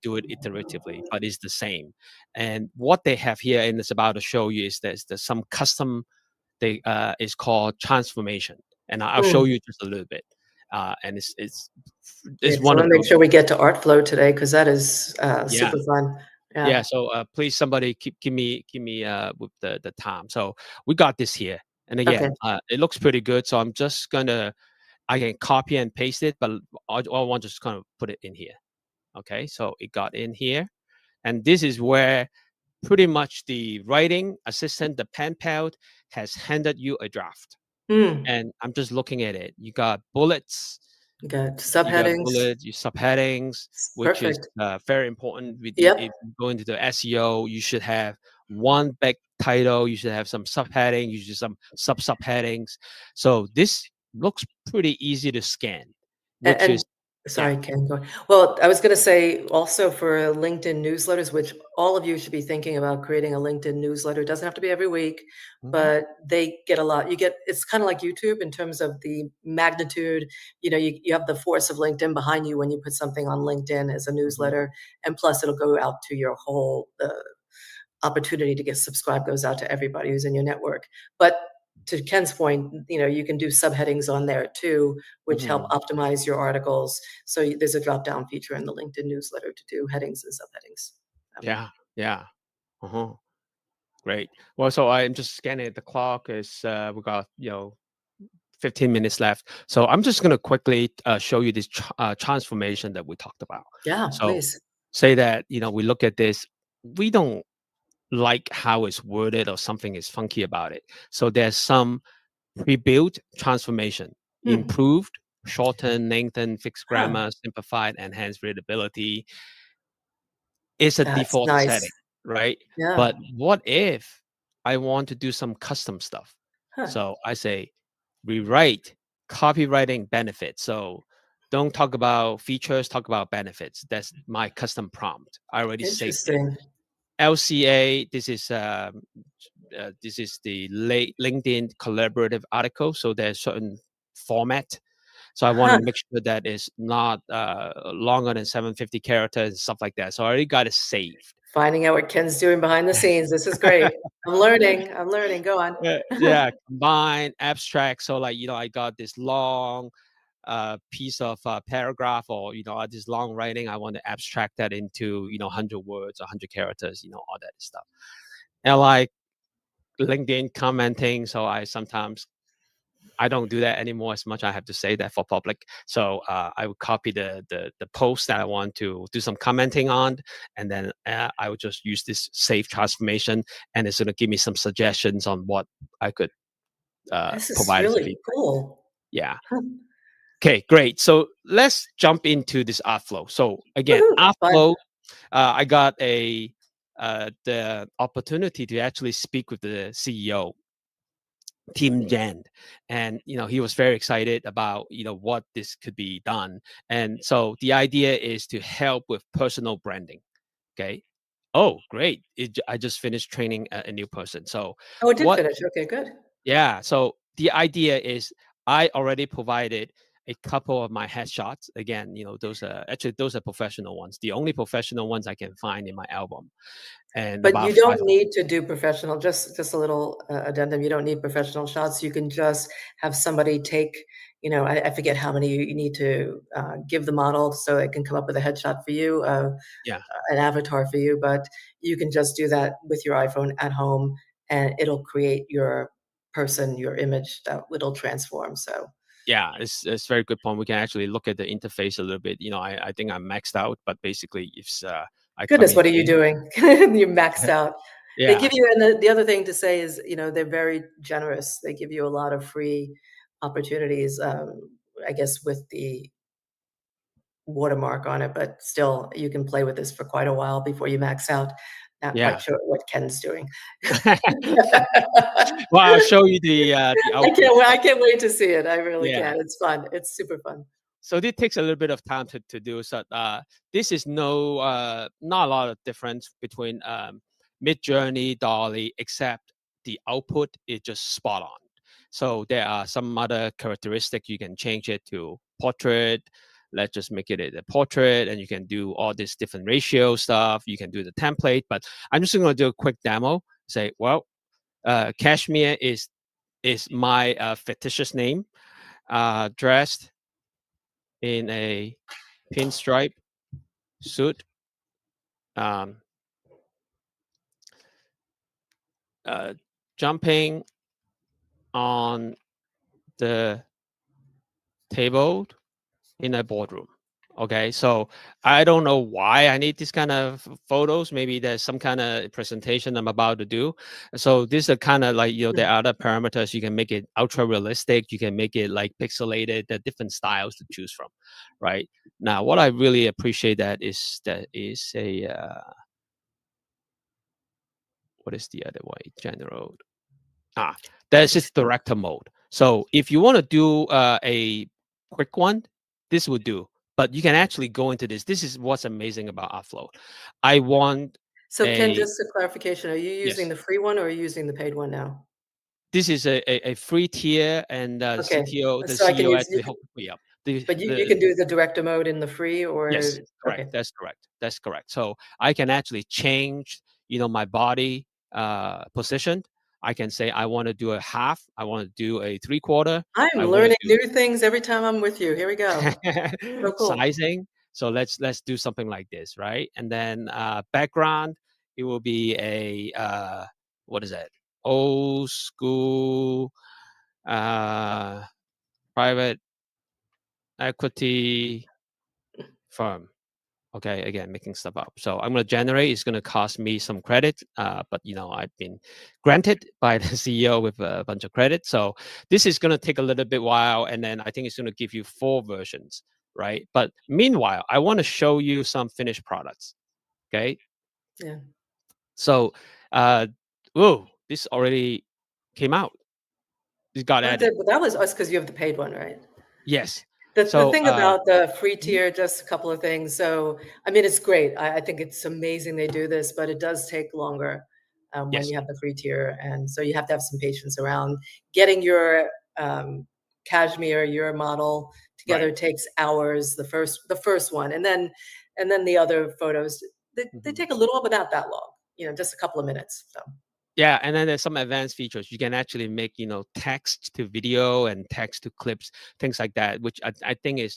do it iteratively, but it's the same. And what they have here, and it's about to show you, is there's some custom. They is called transformation, and I'll show Hmm. you just a little bit. And Yeah, it's so I one want of to make those. sure we get to art flow today, because that is Yeah, super fun. Yeah. yeah. So please, somebody give me with the time. So we got this here, and Okay. again, it looks pretty good. So I'm just gonna I can copy and paste it, but I want to just kind of put it in here. Okay, so it got in here, and this is where pretty much the writing assistant, the pen pal, has handed you a draft. Hmm. And I'm just looking at it. You got bullets, Got you got subheadings. bullets, you subheadings, which is Perfect. very important. If Yep. you go into the SEO, you should have one big title. You should have some subheading. You should have some subheadings. So this looks pretty easy to scan, which And is yeah. sorry, Ken, go on. Well, I was going to say also for LinkedIn newsletters, which all of you should be thinking about creating a LinkedIn newsletter. It doesn't have to be every week, Mhm, but they get a lot. It's kind of like YouTube in terms of the magnitude. You have the force of LinkedIn behind you when you put something on LinkedIn as a mhm, newsletter, and plus it'll go out to your whole opportunity to get subscribed goes out to everybody who's in your network. But to Ken's point, you can do subheadings on there too, which help mhm. optimize your articles. So there's a drop down feature in the LinkedIn newsletter to do headings and subheadings. Yeah, yeah. Uh-huh. Great. Well, so I'm just scanning at the clock. Is we got 15 minutes left. So I'm just going to quickly show you this transformation that we talked about. Yeah, So please. say that, we look at this, we don't like how it's worded or something is funky about it. So there's some pre-built transformation, Hmm. improved shorten, lengthen, fixed Huh. grammar, simplified, enhanced readability. It's a That's default nice. setting, right? Yeah. But what if I want to do some custom stuff? Huh. So I say rewrite copywriting benefits. So don't talk about features, talk about benefits. That's my custom prompt. I already saved it. Interesting. LCA, this is the LinkedIn collaborative article. So there's certain format. So I want to Huh. make sure that it's not longer than 750 characters and stuff like that. So I already got it saved. Finding out what Ken's doing behind the scenes. This is great. I'm learning. I'm learning. Go on. Yeah, combine abstract. So like, I got this long piece of paragraph, or this long writing. I want to abstract that into 100 words, 100 characters, all that stuff. And like LinkedIn commenting, so I don't do that anymore as much. I have to say that for public. So I would copy the post that I want to do some commenting on, and then I would just use this save transformation, and it's going to give me some suggestions on what I could This is provide as a really feedback. cool. Yeah. Huh. Okay, great. So let's jump into this art flow. So again, Woohoo. art Fun. flow. I got the opportunity to actually speak with the CEO, Tim Jan, and he was very excited about what this could be done. And so the idea is to help with personal branding. Okay. Oh, great! I just finished training a new person. So Oh, it did what? finish. Okay, good. Yeah. So the idea is I already provided a couple of my headshots. Again, those are professional ones. The only professional ones I can find in my album, and But about you five. don't need to do professional, just a little addendum. You don't need professional shots. You can just have somebody take, I forget how many you need to give the model so it can come up with a headshot for you, Yeah. an avatar for you. But you can just do that with your iPhone at home, and it'll create your person, your image that it'll transform. So Yeah, it's very good point. We can actually look at the interface a little bit. I think I'm maxed out, but basically, if I come goodness, in what are you here, doing? You're maxed out. They yeah, give you, and the other thing to say is, they're very generous. They give you a lot of free opportunities, I guess, with the watermark on it, but still, you can play with this for quite a while before you max out. Not quite yeah. sure what Ken's doing. Well, I'll show you the output. I can't wait to see it. I really Yeah. can. It's fun. It's super fun. So this takes a little bit of time to do. So this is not a lot of difference between Mid Journey, Dolly, except the output is just spot on. So there are some other characteristics. You can change it to portrait. Let's just make it a portrait, and you can do all this different ratio stuff. You can do the template, but I'm just going to do a quick demo. Say, well, Cashmere is my fictitious name. Dressed in a pinstripe suit, um, uh, jumping on the table in a boardroom. Okay, so I don't know why I need this kind of photos. Maybe there's some kind of presentation I'm about to do. So this is kind of like, there are other parameters. You can make it ultra realistic. You can make it like pixelated. There are different styles to choose from, right? Now, what I really appreciate that is a what is the other way? General. That's just director mode. So if you want to do a quick one, this would do. But you can actually go into this. This is what's amazing about Upload. I want So Ken, a just a clarification, are you using yes. the free one or are you using the paid one now? This is a free tier, and Okay, the so I can CEO use actually hooked me up. The but you the can do the director mode in the free or Yes, correct. okay. That's correct. That's correct. So I can actually change, my body position. I can say I want to do a half. I want to do a 3/4. I'm I want to learning do new things every time I'm with you. Here we go. So cool. sizing. So let's do something like this, right? And then background, it will be a what is that? Old school uh, private equity firm. Okay, again, making stuff up. So I'm going to generate. It's going to cost me some credit, but I've been granted by the CEO with a bunch of credit. So this is going to take a little bit while, and then I think it's going to give you 4 versions, right? But meanwhile, I want to show you some finished products. Okay. Yeah. So, this already came out. This got Oh, added. that was us because you have the paid one, right? Yes. The So, thing about the free mhm, tier, just a couple of things. So, I mean, it's great. I think it's amazing they do this, but it does take longer when yes, you have the free tier. And so you have to have some patience around getting your cashmere, your model right. together takes hours, the first one. And then the other photos, they Mhm. take a little, but not that long, just a couple of minutes. So. Yeah, and then there's some advanced features. You can actually make, text to video and text to clips, things like that, which I think is,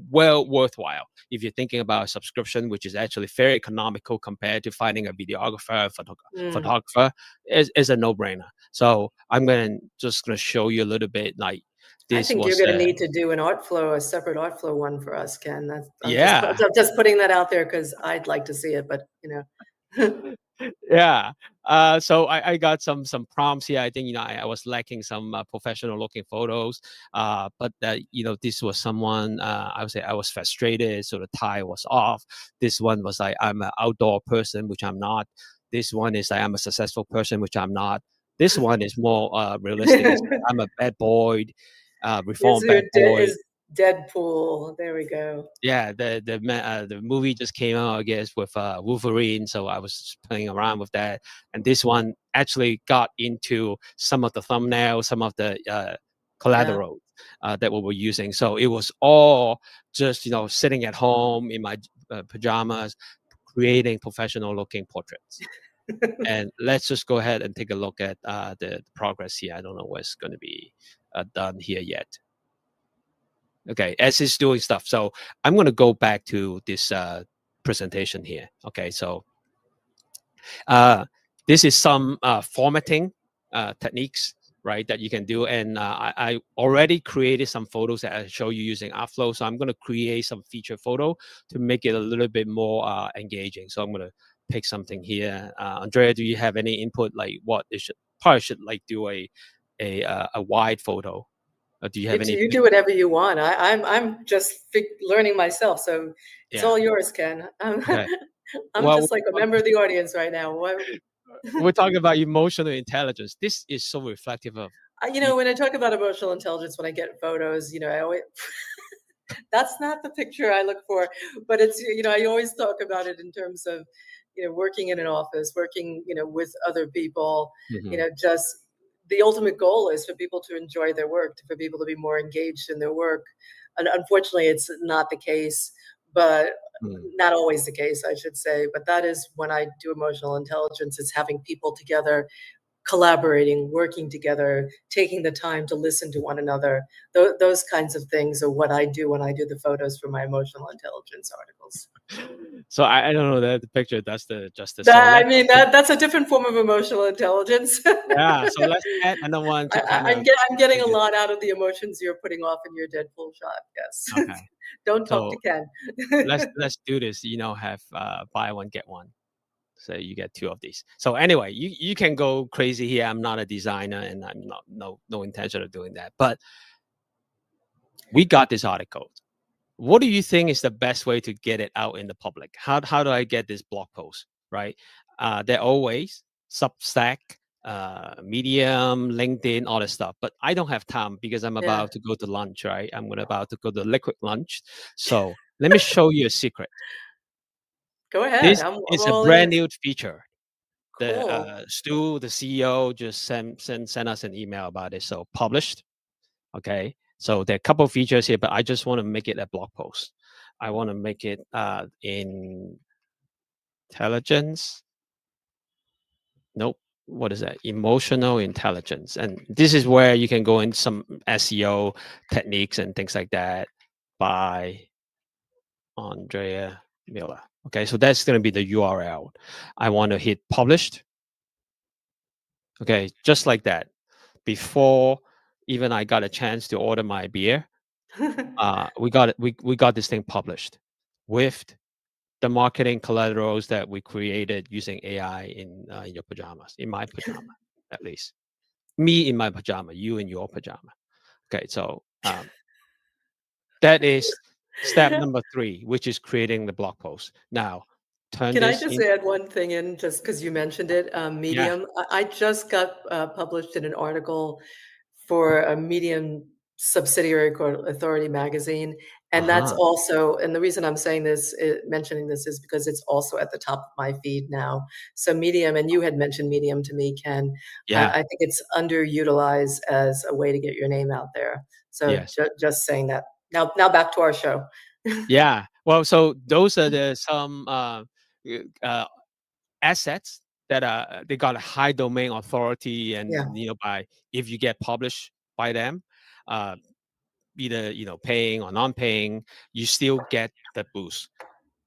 well worthwhile if you're thinking about a subscription, which is actually very economical compared to finding a videographer, Mm. photographer, is a no-brainer. So I'm just gonna show you a little bit like I this think you're was going to need to do a separate art flow one for us, Ken. I'm just, yeah. I'm just putting that out there because I'd like to see it, but Yeah. So I got some prompts here. I think I was lacking some professional looking photos. But this was someone I would say I was frustrated, so the tie was off. This one was like I'm an outdoor person, which I'm not. This one is like I'm a successful person, which I'm not. This one is more realistic. It's like, I'm a bad boy, reformed bad boy. is Deadpool. There we go. Yeah, the movie just came out, I guess, with Wolverine. So I was just playing around with that, and this one actually got into some of the thumbnails, some of the Yeah. collateral that we were using. So it was all just sitting at home in my pajamas, creating professional-looking portraits. And let's just go ahead and take a look at the progress here. I don't know what's going to be done here yet. Okay, as it's doing stuff. So I'm going to go back to this presentation here. Okay, so this is some formatting techniques, right, that you can do. And I already created some photos that I show you using Upflow. So I'm going to create some feature photo to make it a little bit more engaging. So I'm going to pick something here. Andrea, do you have any input, like what it should, probably should like do a wide photo? Do you have any? You do whatever you want. I'm just learning myself, so it's Yeah. all yours, Ken. Okay. I'm Well, just like a member of the audience right now. we're talking about emotional intelligence. This is so reflective of When I talk about emotional intelligence, when I get photos, I always that's not the picture I look for, but it's, I always talk about it in terms of, working in an office, working, with other people, Mhm, just the ultimate goal is for people to enjoy their work, for people to be more engaged in their work. And unfortunately, it's not the case, but mm. not always the case, I should say. But that is when I do emotional intelligence, it's having people together, collaborating, working together, taking the time to listen to one another. Those kinds of things are what I do when I do the photos for my emotional intelligence articles. So I don't know that the picture does the justice. So That, I let's mean, that's a different form of emotional intelligence. yeah. So let's add another one to kind of I'm getting a bring it. lot out of the emotions you're putting off in your Deadpool shot. Yes. Okay. Don't talk to So Ken. let's do this. Have buy one get one. So you get 2 of these. So anyway, you can go crazy here. I'm not a designer, and I'm not no intention of doing that. But we got this article. What do you think is the best way to get it out in the public? How do I get this blog post, right? They're always Substack, Medium, LinkedIn, all that stuff. But I don't have time because I'm Yeah. about to go to lunch, right? About to go to liquid lunch. So let me show you a secret. Go ahead. This I'm is a all brand ears. new feature. The Cool. Stu, the CEO, just sent us an email about it. So published. Okay. So there are a couple of features here, but I just want to make it a blog post. I want to make it in intelligence. Nope. What is that? Emotional intelligence. And this is where you can go in some SEO techniques and things like that by Andrea Miller. Okay, so that's going to be the URL. I want to hit published. Okay, just like that. Before even I got a chance to order my beer, we got it. We got this thing published with the marketing collaterals that we created using AI in your pajamas, in my pajama, at least. Me in my pajama, you in your pajama. Okay, so that is step number 3, which is creating the blog post. Now, turn Can I this just in. add one thing in, just because you mentioned it? Yeah. Medium. I just got published in an article for a Medium subsidiary called Authority Magazine, and that's Uh-huh. also. And the reason I'm saying this, mentioning this, is because it's also at the top of my feed now. So Medium, and you had mentioned Medium to me, Ken. Yeah. I think it's underutilized as a way to get your name out there. So Yes. just saying that. Now back to our show. Yeah. Well, so those are the some uh, assets that they got a high domain authority, Yeah. and by if you get published by them, uh, either paying or non-paying, you still get the boost.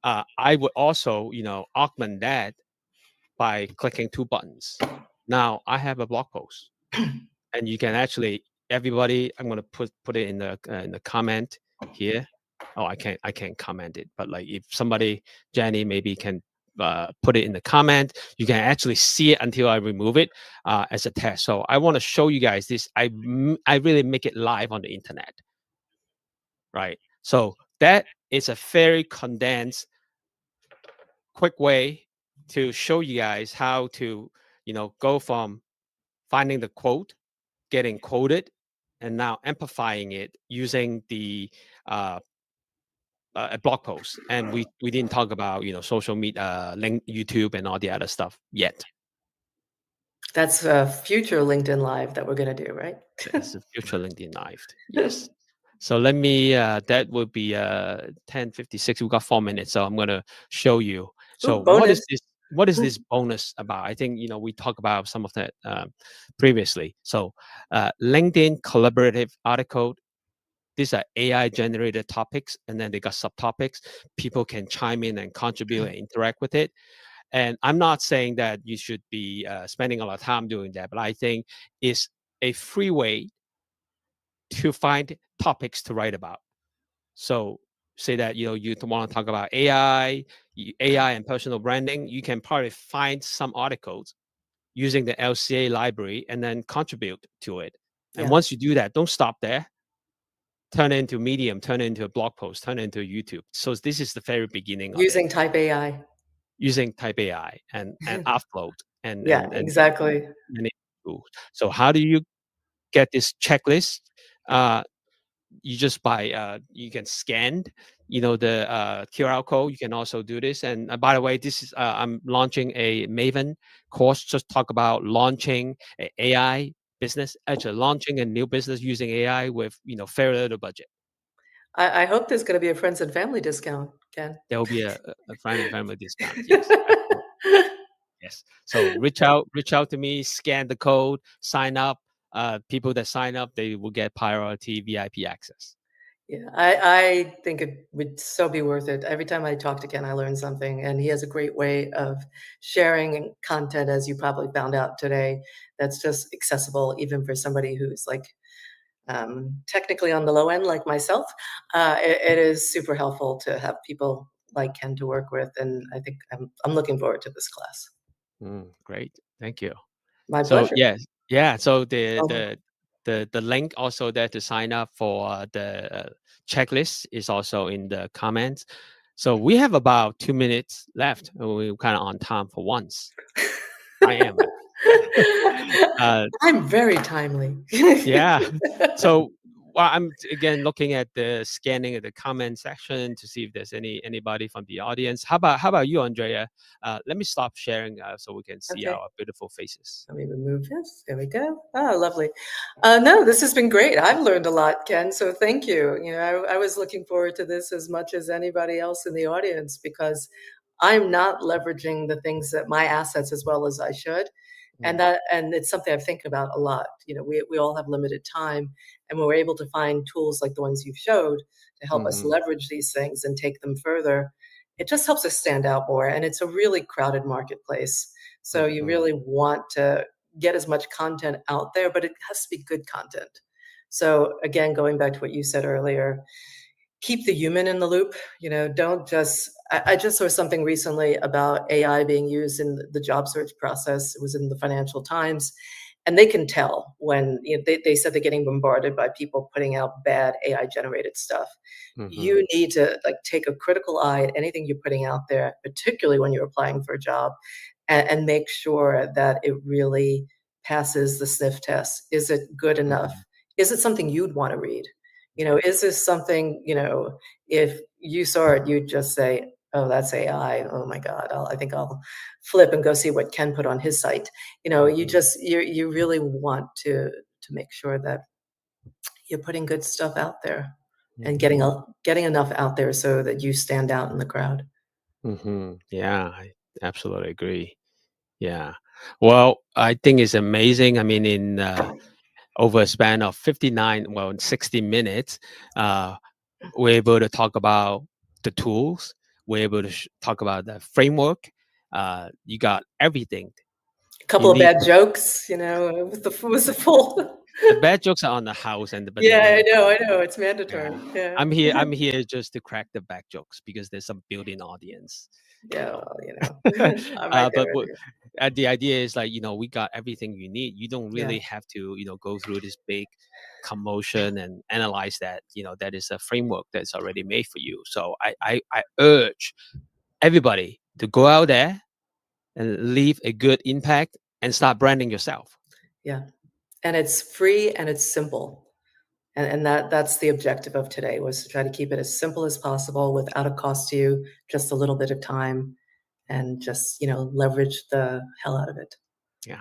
I would also augment that by clicking 2 buttons. Now I have a blog post, and you can actually, everybody, I'm going to put it in the comment here. Oh, I can't comment it, but like if somebody, Jenny, maybe can put it in the comment, you can actually see it until I remove it as a test. So I want to show you guys this. I really make it live on the internet, right? So that is a very condensed, quick way to show you guys how to go from finding the quote, getting quoted, and now amplifying it using the a blog post. And we didn't talk about social media, link, YouTube, and all the other stuff yet. That's a future LinkedIn Live that we're going to do, right? It's a future LinkedIn Live. Yes. So let me. That would be 10:56. We got 4 minutes, so I'm going to show you. Ooh, So what is bonus. this? What is this bonus about? I think we talked about some of that previously. So LinkedIn collaborative article. These are AI generated topics, and then they got subtopics. People can chime in and contribute and interact with it. And I'm not saying that you should be spending a lot of time doing that, but I think it's a free way to find topics to write about. So say that you want to talk about AI and personal branding, you can probably find some articles using the LCA library and then contribute to it. And Yeah. once you do that, don't stop there. Turn it into Medium, turn it into a blog post, turn it into YouTube. So this is the very beginning of it, Using type AI. using type AI and upload Yeah, and exactly. many tools. So how do you get this checklist? You just you can scan the QR code. You can also do this. And by the way, this is I'm launching a Maven course, just talk about launching a AI business, actually launching a new business using AI with very little budget. I hope there's going to be a friends and family discount, Ken. There will be a friend and family discount. Yes, absolutely. Yes. So reach out to me, scan the code, sign up. People that sign up, they will get priority VIP access. Yeah, I think it would so be worth it. Every time I talk to Ken, I learn something, and he has a great way of sharing content, as you probably found out today, that's just accessible even for somebody who's like technically on the low end, like myself. It is super helpful to have people like Ken to work with, and I think I'm looking forward to this class. Great. Thank you. My So pleasure. yes, yeah. So the Oh, the the link also there to sign up for the checklist is also in the comments. So we have about 2 minutes left, and we're kind of on time for once. I am. uh, I'm very timely. yeah. So well, I'm again looking at the scanning of the comment section to see if there's anybody from the audience. How about you, Andrea? Let me stop sharing so we can see Okay. our beautiful faces. Let me remove this. There we go. Oh, lovely. No, this has been great. I've learned a lot, Ken. So thank you. I was looking forward to this as much as anybody else in the audience because I'm not leveraging the things that my assets as well as I should. Mm, And it's something I think about a lot. We all have limited time, and we're able to find tools like the ones you've showed to help us mhm, leverage these things and take them further. It just helps us stand out more. And it's a really crowded marketplace. So you mhm, really want to get as much content out there, but it has to be good content. So again, going back to what you said earlier, keep the human in the loop. Don't just I just saw something recently about AI being used in the job search process. It was in the Financial Times, and they can tell when, you know, they said they're getting bombarded by people putting out bad AI generated stuff. Mm-hmm. You need to like take a critical eye at anything you're putting out there, particularly when you're applying for a job, and make sure that it really passes the sniff test. Is it good enough? Mm-hmm. Is it something you'd want to read? You Yeah. know, is this something, you know, if you saw it, you'd just say, oh, that's AI. Oh my God, I think I'll flip and go see what Ken put on his site. You know, Mm-hmm. you really want to make sure that you're putting good stuff out there and Mm-hmm. getting enough out there so that you stand out in the crowd. Mm-hmm. Yeah, I absolutely agree. Yeah. Well, I think it's amazing. I mean, in over a span of 59, well, 60 minutes, uh, we're able to talk about the tools. We're able to talk about the framework. You got everything A you couple of need. bad jokes, you know, with the full. The bad jokes are on the house, and but they're Yeah, really I funny. know, it's mandatory. Yeah, Yeah. I'm here. I'm here just to crack the bad jokes because there's some built-in audience, you Yeah, know. well, you know, I'm right there But with you. the idea is like, we got everything you need. You don't Yeah, really have to go through this big commotion and analyze that. That is a framework that's already made for you. So I urge everybody to go out there and leave a good impact and start branding yourself. yeah. And it's free and it's simple. And that's the objective of today, was to try to keep it as simple as possible without a cost to you, just a little bit of time, and just, you know, leverage the hell out of it. Yeah,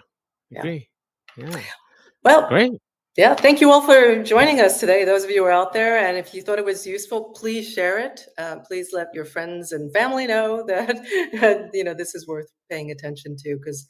Yeah. agree. Yeah, Well, great. yeah, thank you all for joining us today, those of you who are out there. And if you thought it was useful, please share it. Please let your friends and family know that, you know, this is worth paying attention to, because